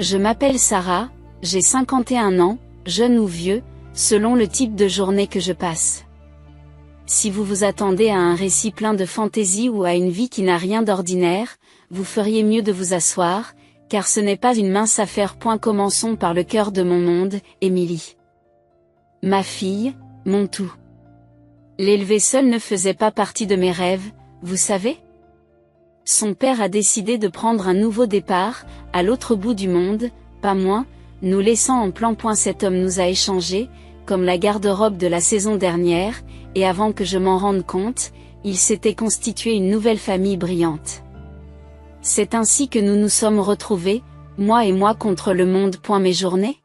Je m'appelle Sarah, j'ai 51 ans, jeune ou vieux, selon le type de journée que je passe. Si vous vous attendez à un récit plein de fantaisie ou à une vie qui n'a rien d'ordinaire, vous feriez mieux de vous asseoir, car ce n'est pas une mince affaire. Commençons par le cœur de mon monde, Émilie. Ma fille, mon tout. L'élever seule ne faisait pas partie de mes rêves, vous savez? Son père a décidé de prendre un nouveau départ, à l'autre bout du monde, pas moins, nous laissant en plan. Cet homme nous a échangés, comme la garde-robe de la saison dernière, et avant que je m'en rende compte, il s'était constitué une nouvelle famille brillante. C'est ainsi que nous nous sommes retrouvés, moi et moi contre le monde. Mes journées?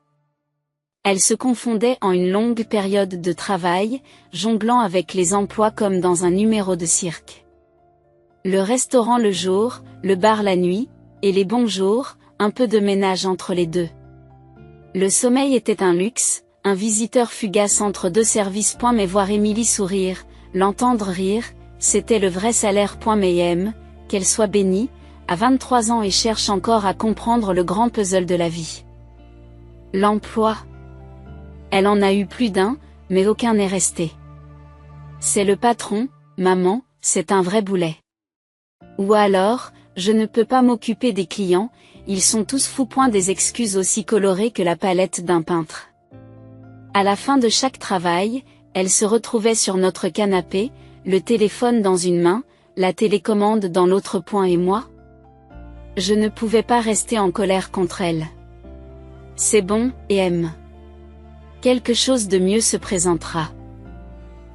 Elles se confondaient en une longue période de travail, jonglant avec les emplois comme dans un numéro de cirque. Le restaurant le jour, le bar la nuit, et les bons jours, un peu de ménage entre les deux. Le sommeil était un luxe, un visiteur fugace entre deux services. Mais voir Émilie sourire, l'entendre rire, c'était le vrai salaire. Mais aime, qu'elle soit bénie, à 23 ans et cherche encore à comprendre le grand puzzle de la vie. L'emploi. Elle en a eu plus d'un, mais aucun n'est resté. C'est le patron, maman, c'est un vrai boulet. Ou alors, je ne peux pas m'occuper des clients, ils sont tous fous. Des excuses aussi colorées que la palette d'un peintre. À la fin de chaque travail, elle se retrouvait sur notre canapé, le téléphone dans une main, la télécommande dans l'autre. Et moi? Je ne pouvais pas rester en colère contre elle. C'est bon, et aime. Quelque chose de mieux se présentera.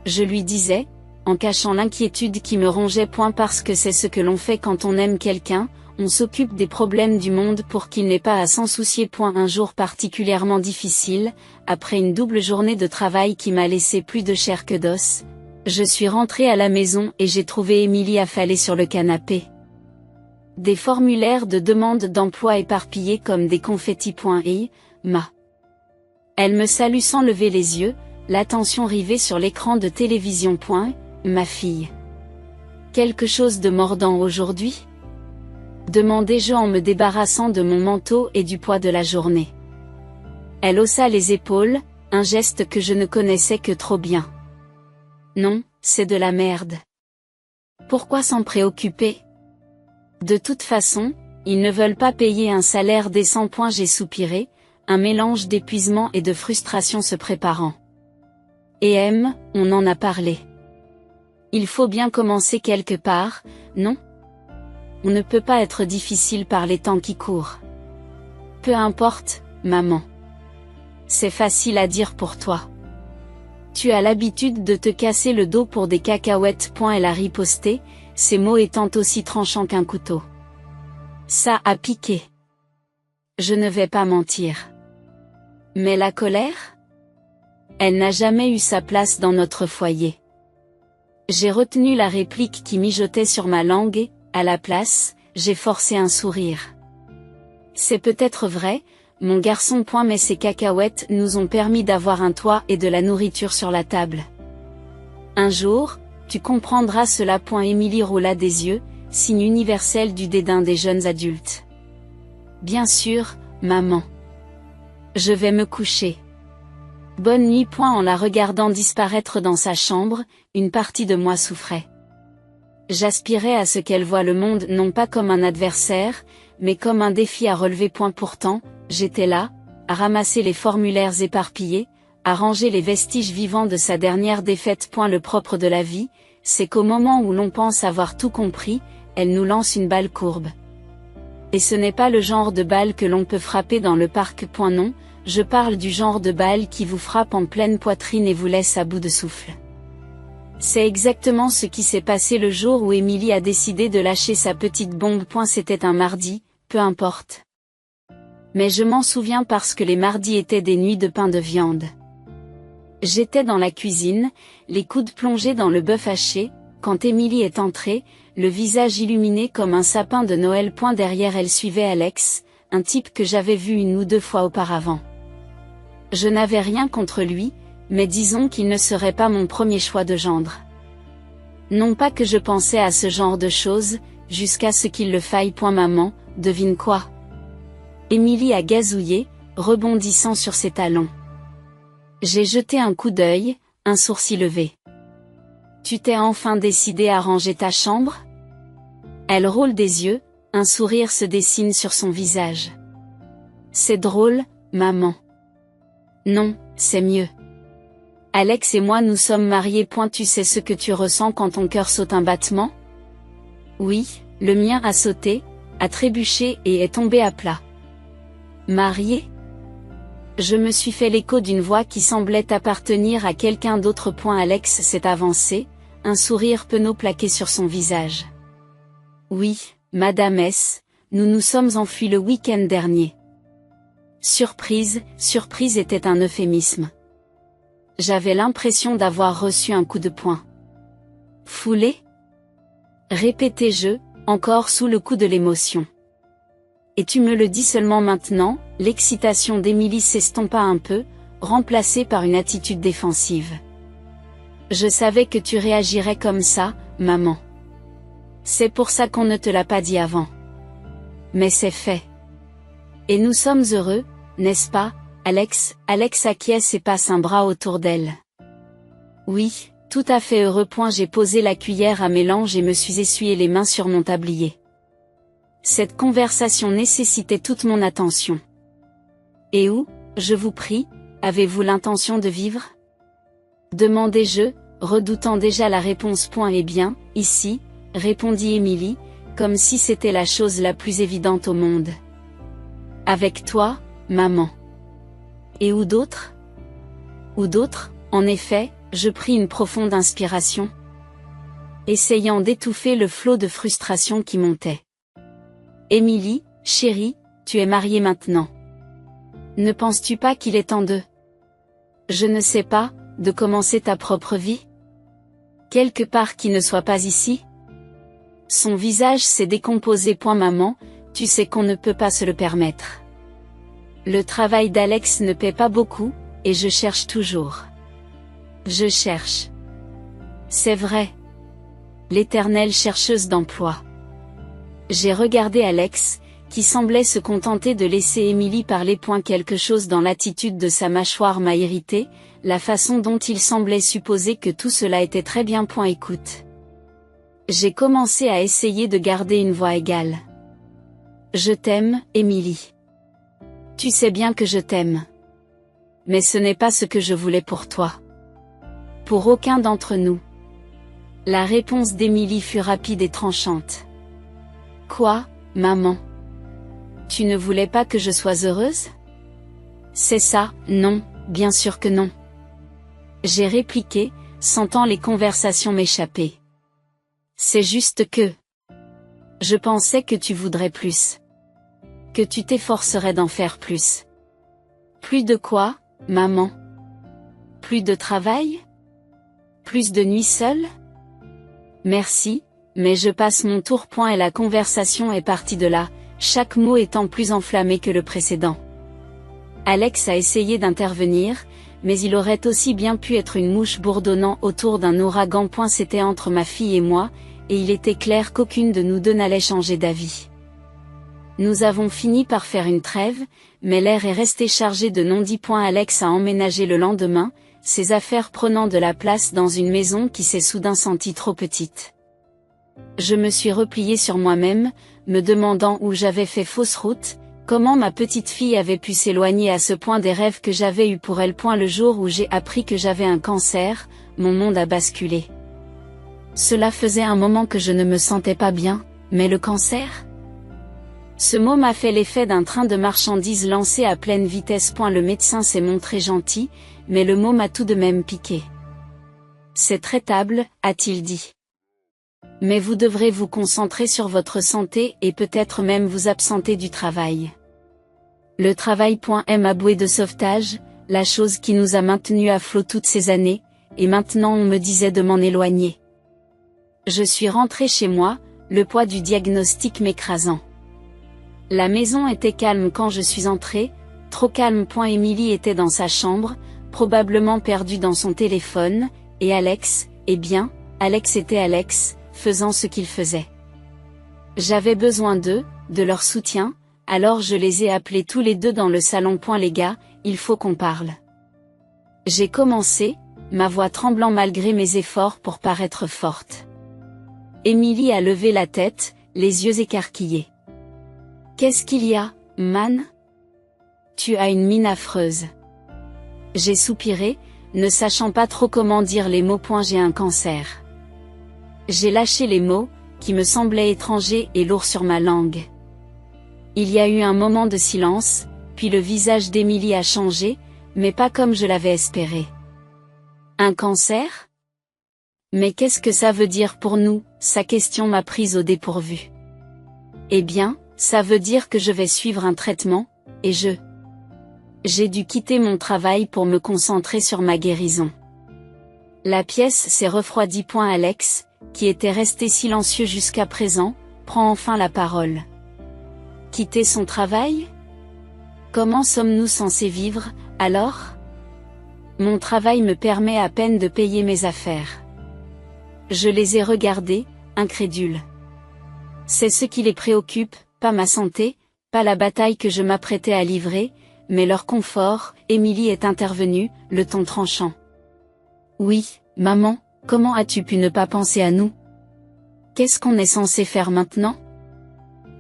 Je lui disais, en cachant l'inquiétude qui me rongeait. Parce que c'est ce que l'on fait quand on aime quelqu'un, on s'occupe des problèmes du monde pour qu'il n'ait pas à s'en soucier. Un jour particulièrement difficile, après une double journée de travail qui m'a laissé plus de chair que d'os, je suis rentrée à la maison et j'ai trouvé Émilie affalée sur le canapé. Des formulaires de demande d'emploi éparpillés comme des confettis. Et, elle me salue sans lever les yeux, l'attention rivée sur l'écran de télévision. Ma fille. Quelque chose de mordant aujourd'hui? Demandai-je en me débarrassant de mon manteau et du poids de la journée. Elle haussa les épaules, un geste que je ne connaissais que trop bien. Non, c'est de la merde. Pourquoi s'en préoccuper? De toute façon, ils ne veulent pas payer un salaire décent. J'ai soupiré, un mélange d'épuisement et de frustration se préparant. Et on en a parlé. Il faut bien commencer quelque part, non? On ne peut pas être difficile par les temps qui courent. Peu importe, maman. C'est facile à dire pour toi. Tu as l'habitude de te casser le dos pour des cacahuètes. Elle a riposté, ses mots étant aussi tranchants qu'un couteau. Ça a piqué. Je ne vais pas mentir. Mais la colère? Elle n'a jamais eu sa place dans notre foyer. J'ai retenu la réplique qui mijotait sur ma langue et, à la place, j'ai forcé un sourire. C'est peut-être vrai, mon garçon. Mais ces cacahuètes nous ont permis d'avoir un toit et de la nourriture sur la table. Un jour, tu comprendras cela. Émilie roula des yeux, signe universel du dédain des jeunes adultes. Bien sûr, maman. Je vais me coucher. Bonne nuit. En la regardant disparaître dans sa chambre, une partie de moi souffrait. J'aspirais à ce qu'elle voie le monde non pas comme un adversaire, mais comme un défi à relever. Pourtant, j'étais là, à ramasser les formulaires éparpillés, à ranger les vestiges vivants de sa dernière défaite. Le propre de la vie, c'est qu'au moment où l'on pense avoir tout compris, elle nous lance une balle courbe. Et ce n'est pas le genre de balle que l'on peut frapper dans le parc. Non, je parle du genre de balle qui vous frappe en pleine poitrine et vous laisse à bout de souffle. C'est exactement ce qui s'est passé le jour où Émilie a décidé de lâcher sa petite bombe. C'était un mardi, peu importe. Mais je m'en souviens parce que les mardis étaient des nuits de pain de viande. J'étais dans la cuisine, les coudes plongés dans le bœuf haché, quand Émilie est entrée, le visage illuminé comme un sapin de Noël. Derrière elle suivait Alex, un type que j'avais vu une ou deux fois auparavant. Je n'avais rien contre lui, mais disons qu'il ne serait pas mon premier choix de gendre. Non pas que je pensais à ce genre de choses, jusqu'à ce qu'il le faille. Maman, devine quoi? Émilie a gazouillé, rebondissant sur ses talons. J'ai jeté un coup d'œil, un sourcil levé. Tu t'es enfin décidé à ranger ta chambre? Elle roule des yeux, un sourire se dessine sur son visage. C'est drôle, maman. Non, c'est mieux. Alex et moi nous sommes mariés. Tu sais ce que tu ressens quand ton cœur saute un battement? Oui, le mien a sauté, a trébuché et est tombé à plat. Mariés? Je me suis fait l'écho d'une voix qui semblait appartenir à quelqu'un d'autre. Alex s'est avancé, un sourire penaud plaqué sur son visage. Oui, Madame S., nous nous sommes enfuis le week-end dernier. Surprise, surprise était un euphémisme. J'avais l'impression d'avoir reçu un coup de poing. Foulé? Répétai-je, encore sous le coup de l'émotion. Et tu me le dis seulement maintenant? L'excitation d'Émilie s'estompa un peu, remplacée par une attitude défensive. Je savais que tu réagirais comme ça, maman. C'est pour ça qu'on ne te l'a pas dit avant. Mais c'est fait. Et nous sommes heureux, n'est-ce pas, Alex? Alex acquiesce et passe un bras autour d'elle. Oui, tout à fait heureux. J'ai posé la cuillère à mélange et me suis essuyé les mains sur mon tablier. Cette conversation nécessitait toute mon attention. Et où, je vous prie, avez-vous l'intention de vivre? Demandai-je, redoutant déjà la réponse. Eh bien, ici, répondit Émilie, comme si c'était la chose la plus évidente au monde. Avec toi, maman. Et où d'autres? Où d'autres? En effet, je pris une profonde inspiration, essayant d'étouffer le flot de frustration qui montait. Émilie, chérie, tu es mariée maintenant. Ne penses-tu pas qu'il est temps de... Je ne sais pas, de commencer ta propre vie? Quelque part qui ne soit pas ici? Son visage s'est décomposé. Maman, tu sais qu'on ne peut pas se le permettre. Le travail d'Alex ne paie pas beaucoup, et je cherche toujours. Je cherche. C'est vrai. L'éternelle chercheuse d'emploi. J'ai regardé Alex, qui semblait se contenter de laisser Émilie parler. Quelque chose dans l'attitude de sa mâchoire m'a irrité, la façon dont il semblait supposer que tout cela était très bien. Écoute. J'ai commencé à essayer de garder une voix égale. Je t'aime, Émilie. Tu sais bien que je t'aime. Mais ce n'est pas ce que je voulais pour toi. Pour aucun d'entre nous. La réponse d'Émilie fut rapide et tranchante. Quoi, maman? Tu ne voulais pas que je sois heureuse? C'est ça, non, bien sûr que non. J'ai répliqué, sentant les conversations m'échapper. C'est juste que... Je pensais que tu voudrais plus. Que tu t'efforcerais d'en faire plus. Plus de quoi, maman? Plus de travail? Plus de nuits seule? Merci, mais je passe mon tour. Et la conversation est partie de là, chaque mot étant plus enflammé que le précédent. Alex a essayé d'intervenir, mais il aurait aussi bien pu être une mouche bourdonnant autour d'un ouragan. C'était entre ma fille et moi, et il était clair qu'aucune de nous deux n'allait changer d'avis. Nous avons fini par faire une trêve, mais l'air est resté chargé de non-dits. Alex a emménagé le lendemain, ses affaires prenant de la place dans une maison qui s'est soudain sentie trop petite. Je me suis repliée sur moi-même, me demandant où j'avais fait fausse route, comment ma petite fille avait pu s'éloigner à ce point des rêves que j'avais eus pour elle. Le jour où j'ai appris que j'avais un cancer, mon monde a basculé. Cela faisait un moment que je ne me sentais pas bien, mais le cancer? Ce mot m'a fait l'effet d'un train de marchandises lancé à pleine vitesse. Le médecin s'est montré gentil, mais le mot m'a tout de même piqué. C'est traitable, a-t-il dit. Mais vous devrez vous concentrer sur votre santé et peut-être même vous absenter du travail. Le travail. Ma bouée de sauvetage, la chose qui nous a maintenus à flot toutes ces années, et maintenant on me disait de m'en éloigner. Je suis rentrée chez moi, le poids du diagnostic m'écrasant. La maison était calme quand je suis entrée, trop calme. Émilie était dans sa chambre, probablement perdue dans son téléphone, et Alex, eh bien, Alex était Alex, faisant ce qu'il faisait. J'avais besoin d'eux, de leur soutien, alors je les ai appelés tous les deux dans le salon. Les gars, il faut qu'on parle. J'ai commencé, ma voix tremblant malgré mes efforts pour paraître forte. Émilie a levé la tête, les yeux écarquillés. Qu'est-ce qu'il y a, man? Tu as une mine affreuse. J'ai soupiré, ne sachant pas trop comment dire les mots. J'ai un cancer. J'ai lâché les mots, qui me semblaient étrangers et lourds sur ma langue. Il y a eu un moment de silence, puis le visage d'Émilie a changé, mais pas comme je l'avais espéré. Un cancer? Mais qu'est-ce que ça veut dire pour nous? Sa question m'a prise au dépourvu. Eh bien, ça veut dire que je vais suivre un traitement, et j'ai dû quitter mon travail pour me concentrer sur ma guérison. La pièce s'est refroidie. Alex, qui était resté silencieux jusqu'à présent, prend enfin la parole. Quitter son travail? Comment sommes-nous censés vivre, alors? Mon travail me permet à peine de payer mes affaires. Je les ai regardés, incrédules. C'est ce qui les préoccupe, pas ma santé, pas la bataille que je m'apprêtais à livrer, mais leur confort. Émilie est intervenue, le ton tranchant. Oui, maman, comment as-tu pu ne pas penser à nous? Qu'est-ce qu'on est censé faire maintenant?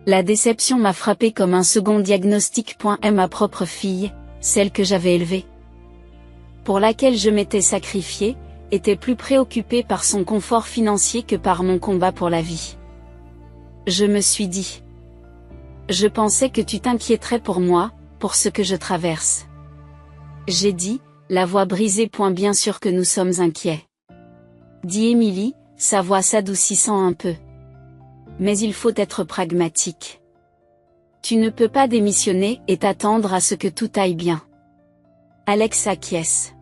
La déception m'a frappé comme un second diagnostic. Ma propre fille, celle que j'avais élevée, pour laquelle je m'étais sacrifiée, était plus préoccupée par son confort financier que par mon combat pour la vie. Je me suis dit. Je pensais que tu t'inquiéterais pour moi, pour ce que je traverse. J'ai dit, la voix brisée. Bien sûr que nous sommes inquiets. Dit Émilie, sa voix s'adoucissant un peu. Mais il faut être pragmatique. Tu ne peux pas démissionner et t'attendre à ce que tout aille bien. Alex acquiesce.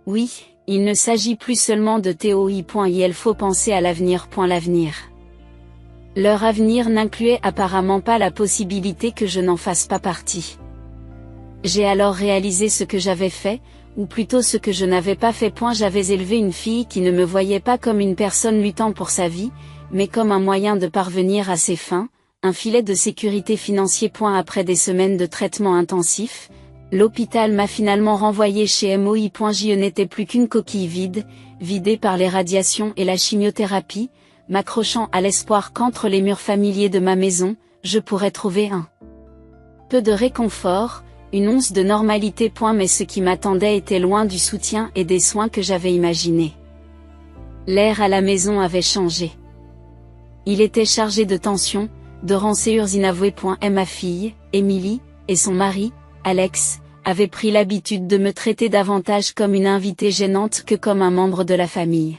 Oui, il ne s'agit plus seulement de TOI. Il faut penser à l'avenir. L'avenir. Leur avenir n'incluait apparemment pas la possibilité que je n'en fasse pas partie. J'ai alors réalisé ce que j'avais fait, ou plutôt ce que je n'avais pas fait. J'avais élevé une fille qui ne me voyait pas comme une personne luttant pour sa vie, mais comme un moyen de parvenir à ses fins, un filet de sécurité financier. Après des semaines de traitement intensif, l'hôpital m'a finalement renvoyé chez MOI. Je n'étais plus qu'une coquille vide, vidée par les radiations et la chimiothérapie, m'accrochant à l'espoir qu'entre les murs familiers de ma maison, je pourrais trouver un peu de réconfort, une once de normalité. Mais ce qui m'attendait était loin du soutien et des soins que j'avais imaginés. L'air à la maison avait changé. Il était chargé de tensions, de rancœurs inavouées. Ma fille, Émilie, et son mari, Alex, avaient pris l'habitude de me traiter davantage comme une invitée gênante que comme un membre de la famille.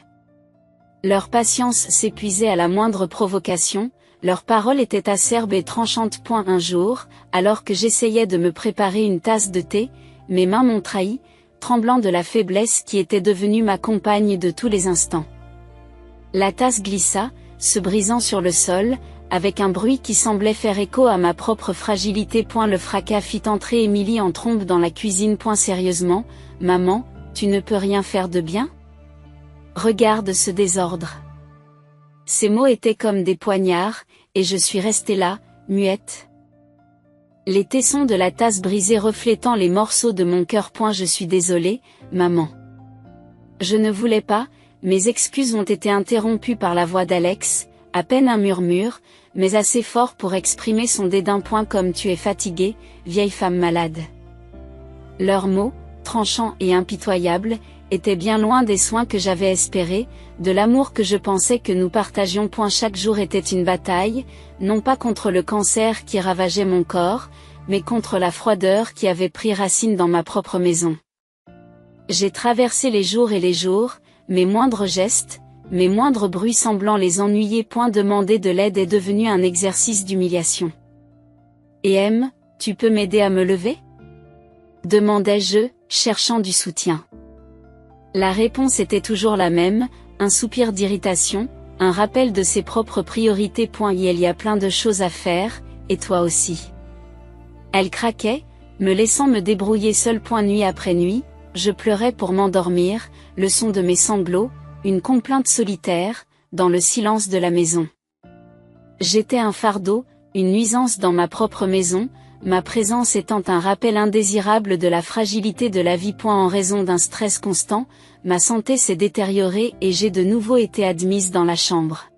Leur patience s'épuisait à la moindre provocation, leurs paroles étaient acerbes et tranchantes. Un jour, alors que j'essayais de me préparer une tasse de thé, mes mains m'ont trahi, tremblant de la faiblesse qui était devenue ma compagne de tous les instants. La tasse glissa, se brisant sur le sol, avec un bruit qui semblait faire écho à ma propre fragilité. Le fracas fit entrer Émilie en trombe dans la cuisine. Sérieusement, maman, tu ne peux rien faire de bien? Regarde ce désordre. Ces mots étaient comme des poignards, et je suis restée là, muette. Les tessons de la tasse brisée reflétant les morceaux de mon cœur. Je suis désolée, maman. Je ne voulais pas, mes excuses ont été interrompues par la voix d'Alex, à peine un murmure, mais assez fort pour exprimer son dédain. Comme tu es fatiguée, vieille femme malade. Leurs mots, tranchants et impitoyables, étaient bien loin des soins que j'avais espérés, de l'amour que je pensais que nous partagions. Chaque jour était une bataille, non pas contre le cancer qui ravageait mon corps, mais contre la froideur qui avait pris racine dans ma propre maison. J'ai traversé les jours et les jours, mes moindres gestes, mes moindres bruits semblant les ennuyer. Demander de l'aide est devenu un exercice d'humiliation. Et tu peux m'aider à me lever? Demandai-je, cherchant du soutien. La réponse était toujours la même, un soupir d'irritation, un rappel de ses propres priorités. Il y a plein de choses à faire, et toi aussi. Elle craquait, me laissant me débrouiller seule. Nuit après nuit, je pleurais pour m'endormir, le son de mes sanglots, une complainte solitaire, dans le silence de la maison. J'étais un fardeau, une nuisance dans ma propre maison, ma présence étant un rappel indésirable de la fragilité de la vie. En raison d'un stress constant, ma santé s'est détériorée et j'ai de nouveau été admise dans la chambre.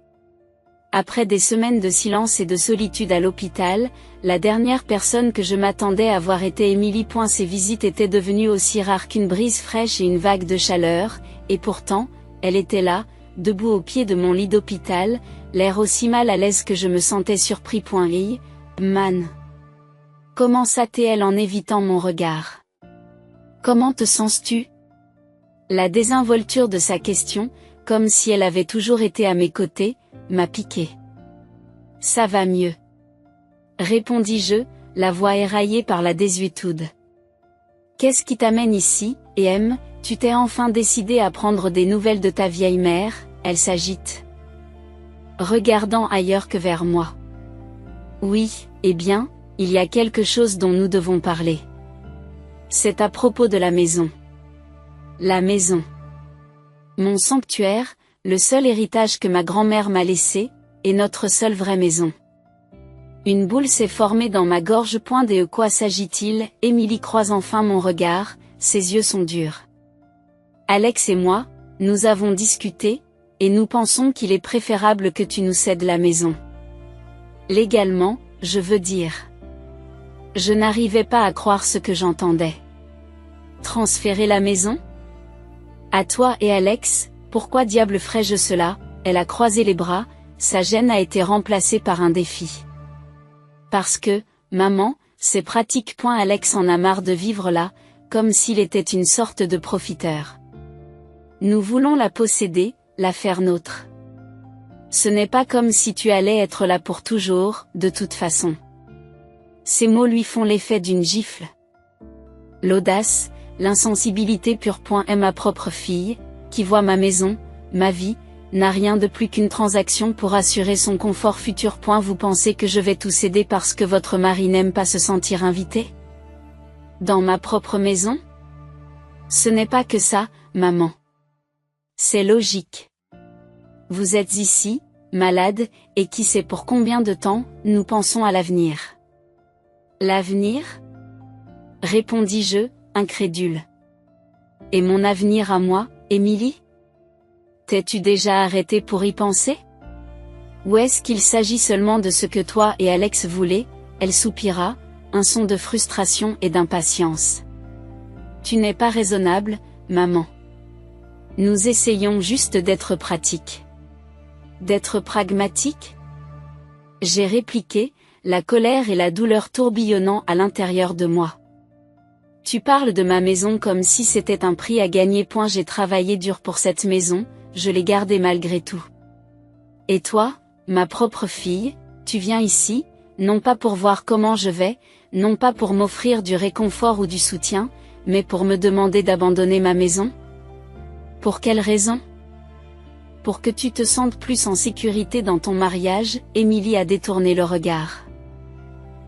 Après des semaines de silence et de solitude à l'hôpital, la dernière personne que je m'attendais à voir était Émilie. Ces visites étaient devenues aussi rares qu'une brise fraîche et une vague de chaleur, et pourtant, elle était là, debout au pied de mon lit d'hôpital, l'air aussi mal à l'aise que je me sentais surpris. Hey, man. Commença-t-elle en évitant mon regard. Comment te sens-tu? La désinvolture de sa question, comme si elle avait toujours été à mes côtés, m'a piqué. Ça va mieux. Répondis-je, la voix éraillée par la désuétude. Qu'est-ce qui t'amène ici, et tu t'es enfin décidé à prendre des nouvelles de ta vieille mère? Elle s'agite, regardant ailleurs que vers moi. Oui, eh bien, il y a quelque chose dont nous devons parler. C'est à propos de la maison. La maison. Mon sanctuaire, le seul héritage que ma grand-mère m'a laissé, est notre seule vraie maison. Une boule s'est formée dans ma gorge. De quoi s'agit-il? Émilie croise enfin mon regard, ses yeux sont durs. Alex et moi, nous avons discuté, et nous pensons qu'il est préférable que tu nous cèdes la maison. Légalement, je veux dire. Je n'arrivais pas à croire ce que j'entendais. Transférer la maison? À toi et Alex, pourquoi diable ferais-je cela? Elle a croisé les bras, sa gêne a été remplacée par un défi. Parce que, maman, c'est pratique. Alex en a marre de vivre là, comme s'il était une sorte de profiteur. Nous voulons la posséder, la faire nôtre. Ce n'est pas comme si tu allais être là pour toujours, de toute façon. Ces mots lui font l'effet d'une gifle. L'audace, l'insensibilité pure. Est ma propre fille, qui voit ma maison, ma vie, n'a rien de plus qu'une transaction pour assurer son confort futur. Vous pensez que je vais tout céder parce que votre mari n'aime pas se sentir invité? Dans ma propre maison? Ce n'est pas que ça, maman. C'est logique. Vous êtes ici, malade, et qui sait pour combien de temps, nous pensons à l'avenir. L'avenir? Répondis-je, incrédule. Et mon avenir à moi, Émilie? T'es-tu déjà arrêté pour y penser? Ou est-ce qu'il s'agit seulement de ce que toi et Alex voulez? Elle soupira, un son de frustration et d'impatience. Tu n'es pas raisonnable, maman. Nous essayons juste d'être pratiques. D'être pragmatique? J'ai répliqué, la colère et la douleur tourbillonnant à l'intérieur de moi. Tu parles de ma maison comme si c'était un prix à gagner. J'ai travaillé dur pour cette maison, je l'ai gardée malgré tout. Et toi, ma propre fille, tu viens ici, non pas pour voir comment je vais, non pas pour m'offrir du réconfort ou du soutien, mais pour me demander d'abandonner ma maison? Pour quelle raison? Pour que tu te sentes plus en sécurité dans ton mariage. Émilie a détourné le regard.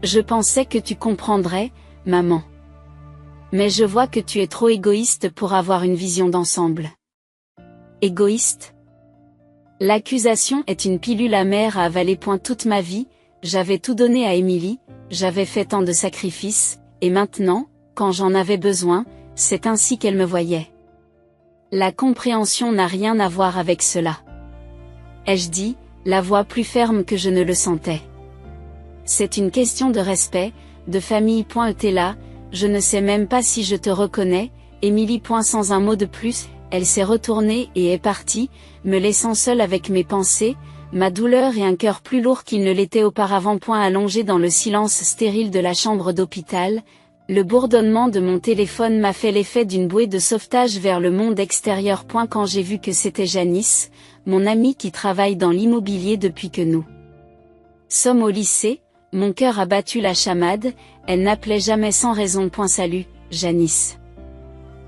Je pensais que tu comprendrais, maman. Mais je vois que tu es trop égoïste pour avoir une vision d'ensemble. Égoïste? L'accusation est une pilule amère à avaler. Toute ma vie, j'avais tout donné à Émilie, j'avais fait tant de sacrifices, et maintenant, quand j'en avais besoin, c'est ainsi qu'elle me voyait. La compréhension n'a rien à voir avec cela. Ai-je dit, la voix plus ferme que je ne le sentais. C'est une question de respect, de famille. T'es là, je ne sais même pas si je te reconnais, Émilie. Sans un mot de plus, elle s'est retournée et est partie, me laissant seule avec mes pensées, ma douleur et un cœur plus lourd qu'il ne l'était auparavant. Allongé dans le silence stérile de la chambre d'hôpital, le bourdonnement de mon téléphone m'a fait l'effet d'une bouée de sauvetage vers le monde extérieur. Quand j'ai vu que c'était Janice, mon amie qui travaille dans l'immobilier depuis que nous sommes au lycée, mon cœur a battu la chamade, elle n'appelait jamais sans raison. Salut, Janice.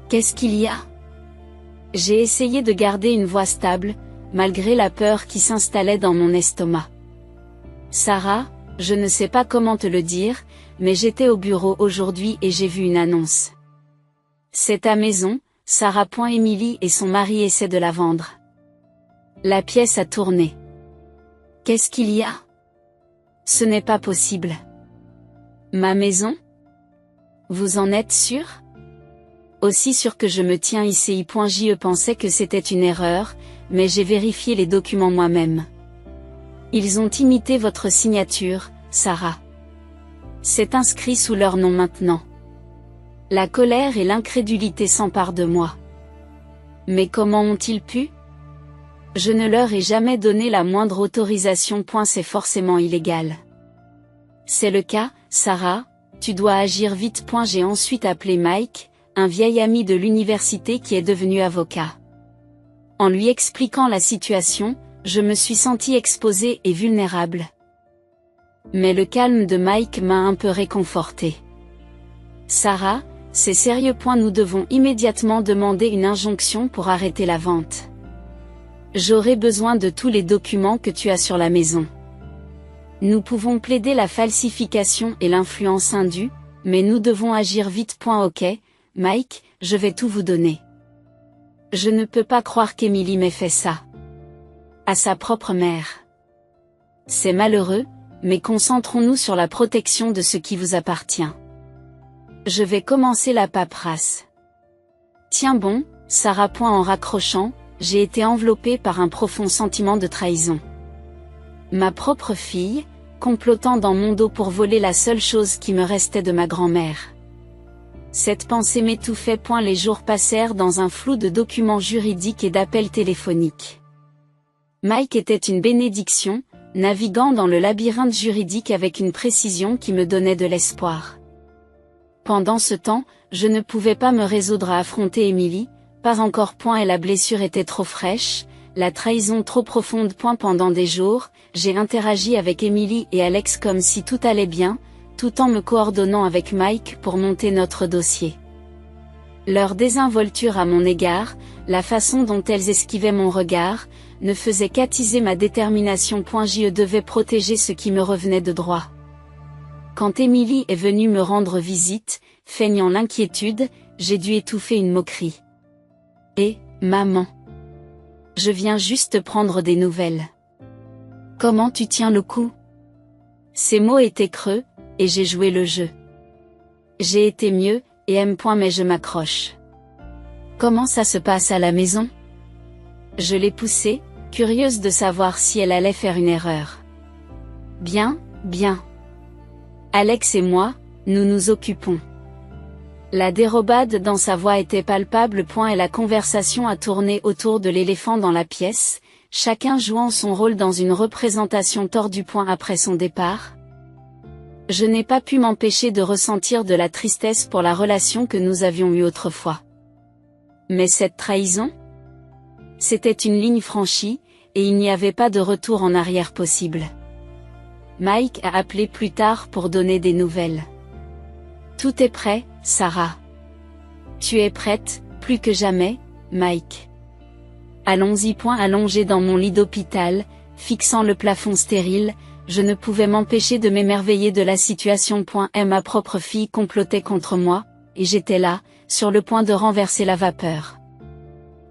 Qu'est-ce qu'il y a? J'ai essayé de garder une voix stable, malgré la peur qui s'installait dans mon estomac. Sarah, je ne sais pas comment te le dire, mais j'étais au bureau aujourd'hui et j'ai vu une annonce. C'est ta maison, Sarah. Émilie et son mari essaient de la vendre. La pièce a tourné. Qu'est-ce qu'il y a? Ce n'est pas possible. Ma maison? Vous en êtes sûr? Aussi sûr que je me tiens ici. Je pensais que c'était une erreur, mais j'ai vérifié les documents moi-même. Ils ont imité votre signature, Sarah. C'est inscrit sous leur nom maintenant. La colère et l'incrédulité s'emparent de moi. Mais comment ont-ils pu? Je ne leur ai jamais donné la moindre autorisation. C'est forcément illégal. C'est le cas, Sarah, tu dois agir vite. J'ai ensuite appelé Mike, un vieil ami de l'université qui est devenu avocat. En lui expliquant la situation, je me suis sentie exposée et vulnérable. Mais le calme de Mike m'a un peu réconfortée. Sarah, c'est sérieux. Nous devons immédiatement demander une injonction pour arrêter la vente. J'aurai besoin de tous les documents que tu as sur la maison. Nous pouvons plaider la falsification et l'influence indue, mais nous devons agir vite. Ok, Mike, je vais tout vous donner. Je ne peux pas croire qu'Emily m'ait fait ça. À sa propre mère. C'est malheureux, mais concentrons-nous sur la protection de ce qui vous appartient. Je vais commencer la paperasse. Tiens bon, Sarah. En raccrochant, j'ai été enveloppée par un profond sentiment de trahison. Ma propre fille, complotant dans mon dos pour voler la seule chose qui me restait de ma grand-mère. Cette pensée m'étouffait. Les jours passèrent dans un flou de documents juridiques et d'appels téléphoniques. Mike était une bénédiction, naviguant dans le labyrinthe juridique avec une précision qui me donnait de l'espoir. Pendant ce temps, je ne pouvais pas me résoudre à affronter Emily, pas encore. Et la blessure était trop fraîche, la trahison trop profonde. Pendant des jours, j'ai interagi avec Emily et Alex comme si tout allait bien, tout en me coordonnant avec Mike pour monter notre dossier. Leur désinvolture à mon égard, la façon dont elles esquivaient mon regard, ne faisait qu'attiser ma détermination. Je devais protéger ce qui me revenait de droit. Quand Emily est venue me rendre visite, feignant l'inquiétude, j'ai dû étouffer une moquerie. Maman. Je viens juste prendre des nouvelles. Comment tu tiens le coup? Ces mots étaient creux, et j'ai joué le jeu. J'ai été mieux, mais je m'accroche. Comment ça se passe à la maison? Je l'ai poussée, curieuse de savoir si elle allait faire une erreur. Bien, bien. Alex et moi, nous nous occupons. La dérobade dans sa voix était palpable. Et la conversation a tourné autour de l'éléphant dans la pièce, chacun jouant son rôle dans une représentation tordue. Après son départ, je n'ai pas pu m'empêcher de ressentir de la tristesse pour la relation que nous avions eue autrefois. Mais cette trahison? C'était une ligne franchie, et il n'y avait pas de retour en arrière possible. Mike a appelé plus tard pour donner des nouvelles. Tout est prêt, Sarah. Tu es prête, plus que jamais, Mike. Allons-y. Allongé dans mon lit d'hôpital, fixant le plafond stérile, je ne pouvais m'empêcher de m'émerveiller de la situation. Ma propre fille complotait contre moi, et j'étais là, sur le point de renverser la vapeur.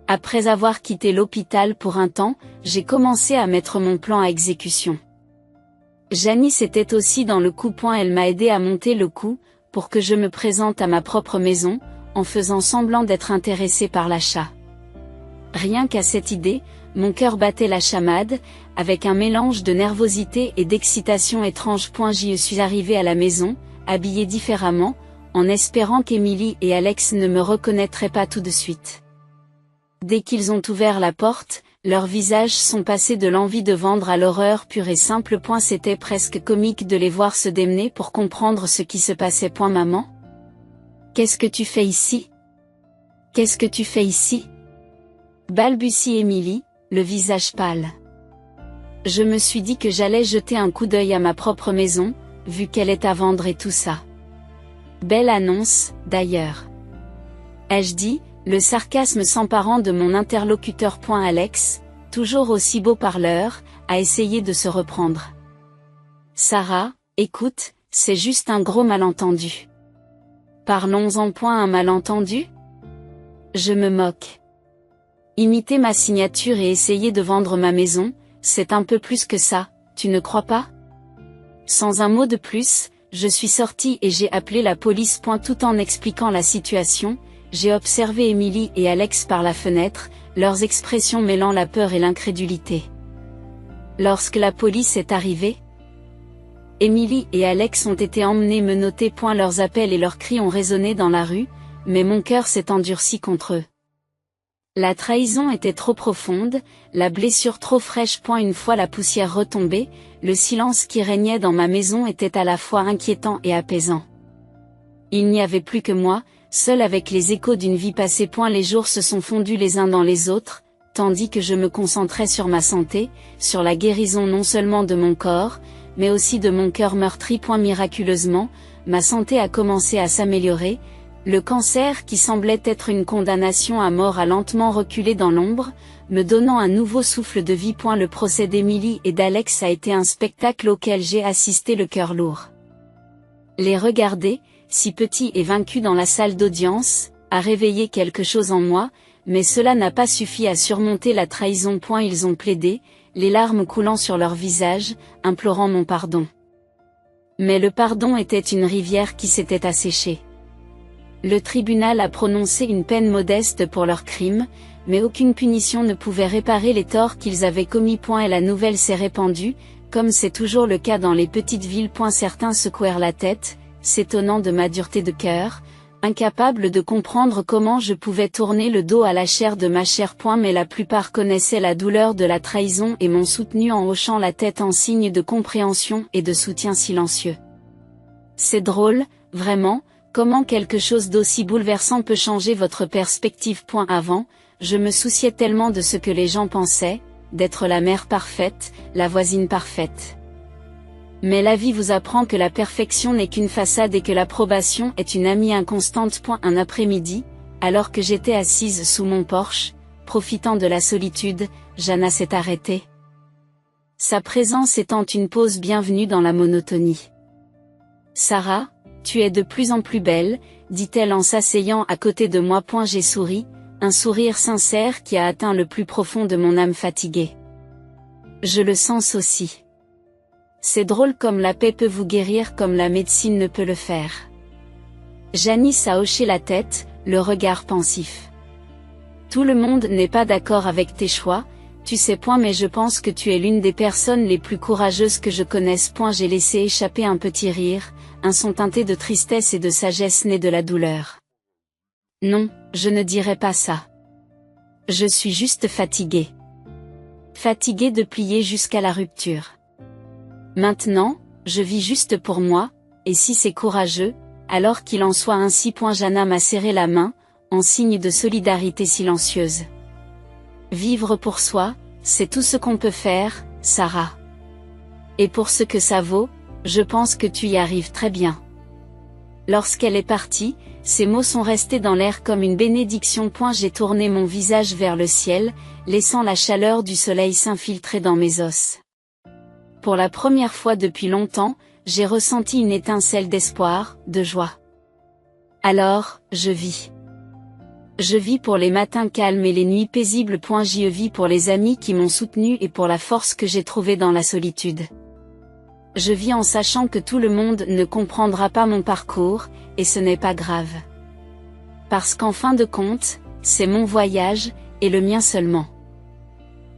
Après avoir quitté l'hôpital pour un temps, j'ai commencé à mettre mon plan à exécution. Janice était aussi dans le coup. Elle m'a aidé à monter le coup, pour que je me présente à ma propre maison, en faisant semblant d'être intéressée par l'achat. Rien qu'à cette idée, mon cœur battait la chamade, avec un mélange de nervosité et d'excitation étrange. J'y suis arrivée à la maison, habillée différemment, en espérant qu'Emily et Alex ne me reconnaîtraient pas tout de suite. Dès qu'ils ont ouvert la porte, leurs visages sont passés de l'envie de vendre à l'horreur pure et simple. C'était presque comique de les voir se démener pour comprendre ce qui se passait. Maman? Qu'est-ce que tu fais ici? Qu'est-ce que tu fais ici? Balbutie Emily, le visage pâle. Je me suis dit que j'allais jeter un coup d'œil à ma propre maison, vu qu'elle est à vendre et tout ça. Belle annonce, d'ailleurs. Ai-je dit, le sarcasme s'emparant de mon interlocuteur. Alex, toujours aussi beau parleur, a essayé de se reprendre. Sarah, écoute, c'est juste un gros malentendu. Parlons-en. Un malentendu? Je me moque. Imiter ma signature et essayer de vendre ma maison, c'est un peu plus que ça, tu ne crois pas? Sans un mot de plus, je suis sortie et j'ai appelé la police. Tout en expliquant la situation, j'ai observé Émilie et Alex par la fenêtre, leurs expressions mêlant la peur et l'incrédulité. Lorsque la police est arrivée, Émilie et Alex ont été emmenés menottés. Leurs appels et leurs cris ont résonné dans la rue, mais mon cœur s'est endurci contre eux. La trahison était trop profonde, la blessure trop fraîche. Une fois la poussière retombée, le silence qui régnait dans ma maison était à la fois inquiétant et apaisant. Il n'y avait plus que moi, seul avec les échos d'une vie passée. Les jours se sont fondus les uns dans les autres, tandis que je me concentrais sur ma santé, sur la guérison non seulement de mon corps, mais aussi de mon cœur meurtri. Miraculeusement, ma santé a commencé à s'améliorer. Le cancer qui semblait être une condamnation à mort a lentement reculé dans l'ombre, me donnant un nouveau souffle de vie. Le procès d'Émilie et d'Alex a été un spectacle auquel j'ai assisté le cœur lourd. Les regarder, si petits et vaincus dans la salle d'audience, a réveillé quelque chose en moi, mais cela n'a pas suffi à surmonter la trahison. Ils ont plaidé, les larmes coulant sur leur visage, implorant mon pardon. Mais le pardon était une rivière qui s'était asséchée. Le tribunal a prononcé une peine modeste pour leurs crimes, mais aucune punition ne pouvait réparer les torts qu'ils avaient commis. Et la nouvelle s'est répandue, comme c'est toujours le cas dans les petites villes. Certains secouèrent la tête, s'étonnant de ma dureté de cœur, incapables de comprendre comment je pouvais tourner le dos à la chair de ma chair. Mais la plupart connaissaient la douleur de la trahison et m'ont soutenu en hochant la tête en signe de compréhension et de soutien silencieux. C'est drôle, vraiment. Comment quelque chose d'aussi bouleversant peut changer votre perspective. Avant, je me souciais tellement de ce que les gens pensaient, d'être la mère parfaite, la voisine parfaite. Mais la vie vous apprend que la perfection n'est qu'une façade et que l'approbation est une amie inconstante. Un après-midi, alors que j'étais assise sous mon porche, profitant de la solitude, Jana s'est arrêtée. Sa présence étant une pause bienvenue dans la monotonie. Sarah, tu es de plus en plus belle, dit-elle en s'asseyant à côté de moi. J'ai souri, un sourire sincère qui a atteint le plus profond de mon âme fatiguée. Je le sens aussi. C'est drôle comme la paix peut vous guérir comme la médecine ne peut le faire. Janice a hoché la tête, le regard pensif. Tout le monde n'est pas d'accord avec tes choix, tu sais. Mais je pense que tu es l'une des personnes les plus courageuses que je connaisse. J'ai laissé échapper un petit rire, un son teinté de tristesse et de sagesse né de la douleur. Non, je ne dirais pas ça. Je suis juste fatiguée. Fatiguée de plier jusqu'à la rupture. Maintenant, je vis juste pour moi, et si c'est courageux, alors qu'il en soit ainsi. Jana m'a serré la main, en signe de solidarité silencieuse. Vivre pour soi, c'est tout ce qu'on peut faire, Sarah. Et pour ce que ça vaut, je pense que tu y arrives très bien. Lorsqu'elle est partie, ces mots sont restés dans l'air comme une bénédiction. J'ai tourné mon visage vers le ciel, laissant la chaleur du soleil s'infiltrer dans mes os. Pour la première fois depuis longtemps, j'ai ressenti une étincelle d'espoir, de joie. Alors, je vis. Je vis pour les matins calmes et les nuits paisibles. J'y vis pour les amis qui m'ont soutenu et pour la force que j'ai trouvée dans la solitude. Je vis en sachant que tout le monde ne comprendra pas mon parcours, et ce n'est pas grave. Parce qu'en fin de compte, c'est mon voyage, et le mien seulement.